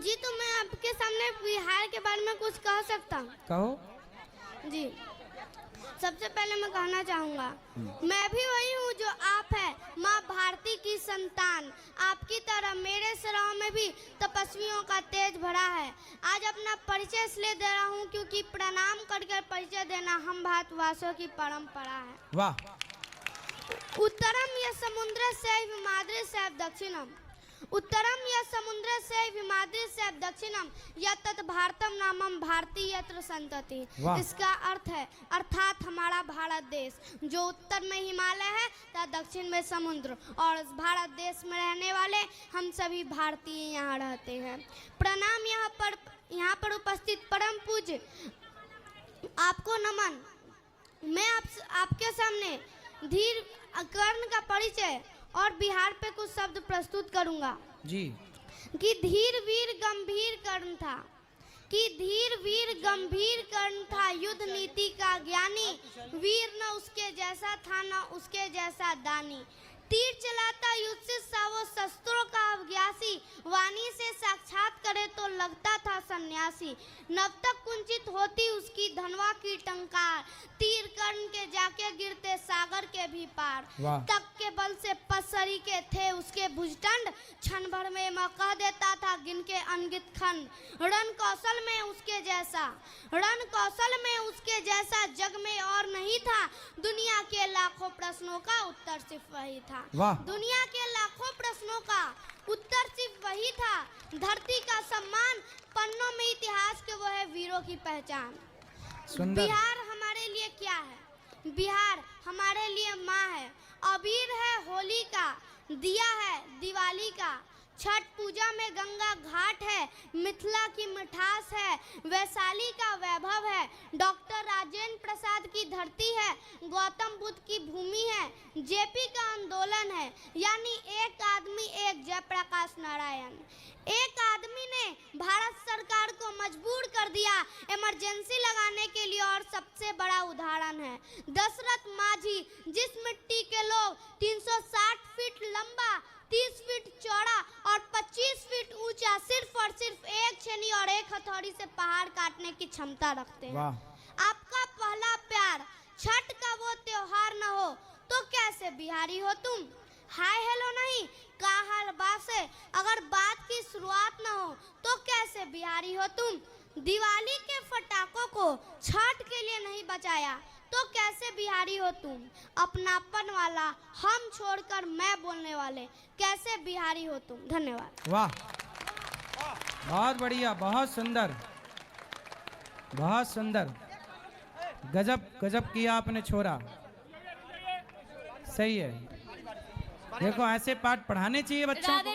जी, तो मैं आपके सामने बिहार के बारे में कुछ कह सकता हूँ? कहो। जी, सबसे पहले मैं कहना चाहूँगा, मैं भी वही हूँ जो आप है, माँ भारती की संतान। आपकी तरह मेरे सराहों में भी तपस्वियों का तेज भरा है। आज अपना परिचय इसलिए दे रहा हूँ क्योंकि प्रणाम करके परिचय देना हम भारतवासियों की परंपरा है। वाह। उत्तरम यह समुद्र से हिमाद्री से दक्षिणम, उत्तरम यह समुद्र से हिमाद्री से दक्षिणम यत भारतम नामम भारती यत्र संतति। इसका अर्थ है अर्थात हमारा भारत देश जो उत्तर में हिमालय है तथा दक्षिण में समुद्र, और इस भारत देश में रहने वाले हम सभी भारतीय यहाँ रहते हैं। प्रणाम यहाँ पर उपस्थित परम पूज्य आपको नमन। मैं आपके सामने धीर कर्ण का परिचय और बिहार पे कुछ शब्द प्रस्तुत करूंगा जी। कि धीर वीर गंभीर कर्ण था, कि धीर वीर गंभीर कर्ण था, युद्ध नीति का ज्ञानी, वीर न उसके जैसा था न उसके जैसा दानी। तीर चलाता युद्ध से सा वो शस्त्रों का अभ्यासी, वाणी से साक्षात करे तो लगता था सन्यासी। नव तक कुंचित होती उसकी धनवा की टंकार, तीर कर्ण के जाके गिरते सागर के भी पार। तक के बल से पसरी के थे उसके भुजदंड, क्षण भर में मैं कह देता था गिन के अनगित खंड। रण कौशल में उसके जैसा, रण कौशल में उसके जैसा जग में और नहीं था, दुनिया के लाखों प्रश्नों का उत्तर सिर्फ वही था। दुनिया के लाखों प्रश्नों का उत्तर सिर्फ वही था। धरती का सम्मान, पन्नों में इतिहास के वो है वीरों की पहचान। बिहार हमारे लिए क्या है? बिहार हमारे लिए माँ है, अबीर है होली का, दिया है दिवाली का, छठ पूजा में गंगा घाट है, मिथिला की मिठास है, वैशाली का वैभव है, डॉक्टर राजेंद्र प्रसाद की धरती है, गौतम बुद्ध की भूमि है, जेपी का आंदोलन है, यानी एक आदमी एक जयप्रकाश नारायण। एक आदमी ने भारत सरकार को मजबूर कर दिया इमरजेंसी लगाने के लिए, और सबसे बड़ा उदाहरण है दशरथ माझी, जिस मिट्टी के लोग 360 फीट लंबा, 30 फीट चौड़ा और 25 फीट ऊंचा सिर्फ और सिर्फ एक छेनी और एक हथौड़ी से पहाड़ काटने की क्षमता रखते हैं। आपका पहला प्यार छठ का वो त्योहार न हो तो कैसे बिहारी हो तुम? हाय हेलो नहीं, का हाल बासे, अगर बात की शुरुआत न हो तो कैसे बिहारी हो तुम? दिवाली के फटाकों को छठ के लिए नहीं बचाया तो कैसे बिहारी हो तुम? अपनापन वाला हम छोड़कर मैं बोलने वाले कैसे बिहारी हो तुम? धन्यवाद। वाह, बहुत बढ़िया, बहुत सुंदर, बहुत सुंदर, गजब गजब किया आपने छोरा। सही है, देखो ऐसे पाठ पढ़ाने चाहिए बच्चों को।